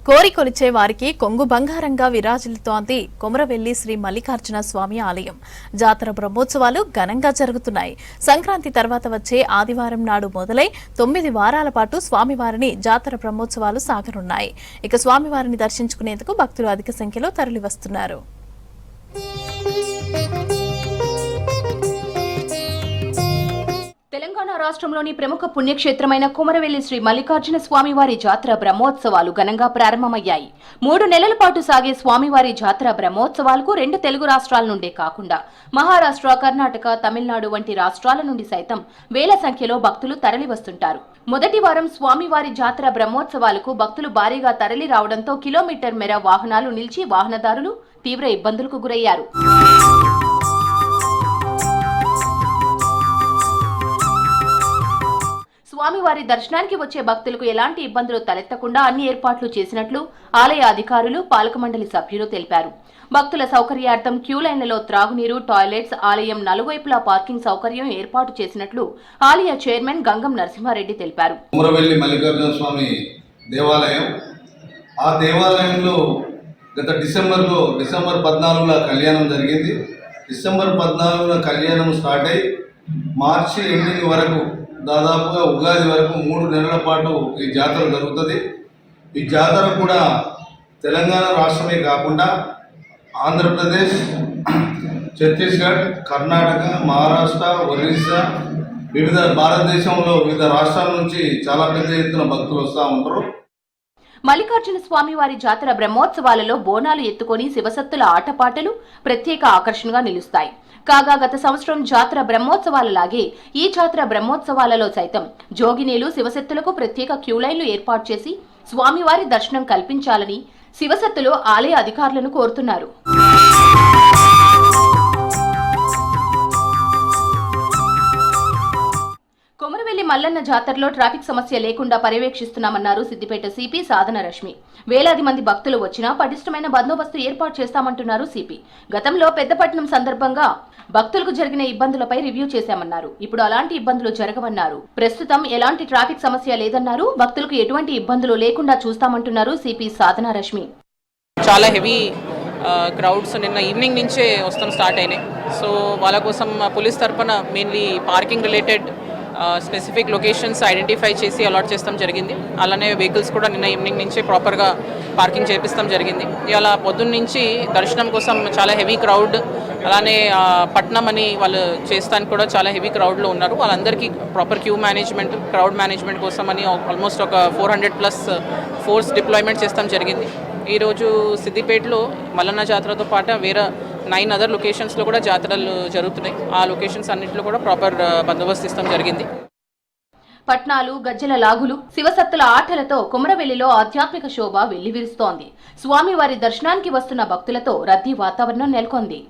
కోరికొలిచే వారికి కొంగు బంగారంగా విరాజిల్లుతోంది కొమరవెల్లి శ్రీ మల్లికార్జున స్వామి ఆలయం. జాతర బ్రహ్మోత్సవాలు ఘనంగా జరుగుతున్నాయి. సంక్రాంతి తర్వాత వచ్చే ఆదివారం నాడు మొదలై 9 వారాల పాటు స్వామివారిని జాతర బ్రహ్మోత్సవాలు సాగనున్నాయి. ఇక స్వామివారిని దర్శించుకునేందుకు భక్తులు అధిక సంఖ్యలో తరలివస్తున్నారు. తెలంగాణ రాష్ట్రంలోని ప్రముఖ పుణ్యక్షేత్రమైన కొమరవెల్లి శ్రీ మల్లికార్జున స్వామివారి జాతర బ్రహ్మోత్సవాలు ఘనంగా ప్రారంభమయ్యాయి. 3 నెలల పాటు సాగే స్వామివారి జాతర బ్రహ్మోత్సవాలకు 2 తెలుగు రాష్ట్రాల నుండే కాకుండా మహారాష్ట్ర, కర్ణాటక, తమిళనాడు వంటి రాష్ట్రాల నుండి సైతం వేల సంఖ్యలో భక్తులు తరలివస్తుంటారు. మొదటి వారం స్వామివారి జాతర బ్రహ్మోత్సవాలకు భక్తులు భారీగా తరలి రావడంతో కిలోమీటర్ మేర వాహనాలు నిలిచి వాహనదారులు తీవ్ర ఇబ్బందులకు గురయ్యారు. స్వామివారి దర్శనానికి వచ్చే భక్తులకు ఎలాంటి ఇబ్బందులు తలెత్తకుండా అన్ని ఏర్పాట్లు చేసినట్లు ఆలయ అధికారులు, పాలక మండలి సభ్యులు తెలిపారు. భక్తుల సౌకర్యార్థం క్యూ లైన్లలో త్రాగునీరు, టాయిలెట్స్, ఆలయం నలువైపులా పార్కింగ్ సౌకర్యం ఏర్పాటు చేసినట్లు ఆలయ చైర్మన్ గంగం నరసింహారెడ్డి తెలిపారు. కొమరవెల్లి మల్లికార్జున స్వామి దేవాలయం, ఆ దేవాలయంలో గత డిసెంబర్ 14 కళ్యాణం జరిగింది. డిసెంబర్ 14 కళ్యాణం స్టార్ట్ అయి మార్చి ఎండింగ్ వరకు దాదాపుగా ఉగాది వరకు 3 నెలల పాటు ఈ జాతర జరుగుతుంది. ఈ జాతర కూడా తెలంగాణ రాష్ట్రమే కాకుండా ఆంధ్రప్రదేశ్, ఛత్తీస్గఢ్, కర్ణాటక, మహారాష్ట్ర, ఒరిస్సా, వివిధ భారతదేశంలో వివిధ రాష్ట్రాల నుంచి చాలా పెద్ద ఎత్తున భక్తులు వస్తూ ఉంటారు. మల్లికార్జున స్వామివారి జాతర బ్రహ్మోత్సవాలలో బోనాలు ఎత్తుకొని శివసత్తుల ఆటపాటలు ప్రత్యేక ఆకర్షణగా నిలుస్తాయి. కాగా గత సంవత్సరం జాతర బ్రహ్మోత్సవాలలాగే ఈ జాతర బ్రహ్మోత్సవాలలో సైతం జోగినీలు శివసత్తులకు ప్రత్యేక క్యూలైన్లు ఏర్పాటు చేసి స్వామివారి దర్శనం కల్పించాలని శివసత్తులు ఆలయ అధికారులను కోరుతున్నారు. కొమరవెల్లి మల్లన్న జాతరలో ట్రాఫిక్ సమస్య లేకుండా పర్యవేక్షిస్తున్నామన్నారు సిద్దిపేట సిపి సాధన రష్మి. వేలాది మంది భక్తులు వచ్చినా పటిష్టమైన బందోబస్తు ఏర్పాటు చేస్తామంటున్నారు సిపి. గతంలో పెద్దపట్నం సందర్భంగా భక్తులకు జరిగిన ఇబ్బందులపై రివ్యూ చేశామన్నారు. ఇప్పుడు అలాంటి ఇబ్బందులు జరగవన్నారు. ప్రస్తుతం ఎలాంటి ట్రాఫిక్ సమస్య లేదన్నారు. భక్తులకు ఎటువంటి ఇబ్బందులు లేకుండా చూస్తామంటున్నారు సిపి సాధన రష్మి. చాలా హెవీ క్రౌడ్స్ నిన్న ఈవినింగ్ నుంచే వస్తాం స్టార్ట్ అయినాయి. సో వాళ్ళ కోసం పోలీస్ తరఫున mainly parking related specific locations identify చేసి అలాట్ చేస్తాం జరిగింది. అలానే వెహికల్స్ కూడా నిన్న ఈవినింగ్ నుంచే ప్రాపర్గా పార్కింగ్ చేపిస్తాం జరిగింది. ఇవాళ పొద్దున్న నుంచి దర్శనం కోసం చాలా హెవీ క్రౌడ్, అలానే పట్నం అని వాళ్ళు చేస్తానికి కూడా చాలా హెవీ క్రౌడ్లో ఉన్నారు. వాళ్ళందరికీ proper queue management, crowd management కోసం అని ఆల్మోస్ట్ ఒక 400+ ఫోర్స్ డిప్లాయ్మెంట్ చేస్తాం జరిగింది. ఈరోజు సిద్దిపేటలో మల్లన్న జాతరతో పాటు వేరే 9 అదర్ లొకేషన్స్లో కూడా జాతరలు జరుగుతున్నాయి. ఆ లొకేషన్స్ అన్నింటిలో కూడా ప్రాపర్ బందోబస్తు ఇస్తాం జరిగింది. పట్నాలు, గజ్జల లాగులు, శివసత్తుల ఆటలతో కొమరవెల్లిలో ఆధ్యాత్మిక శోభ వెల్లివిరుస్తోంది. స్వామివారి దర్శనానికి వస్తున్న భక్తులతో రద్దీ వాతావరణం నెలకొంది.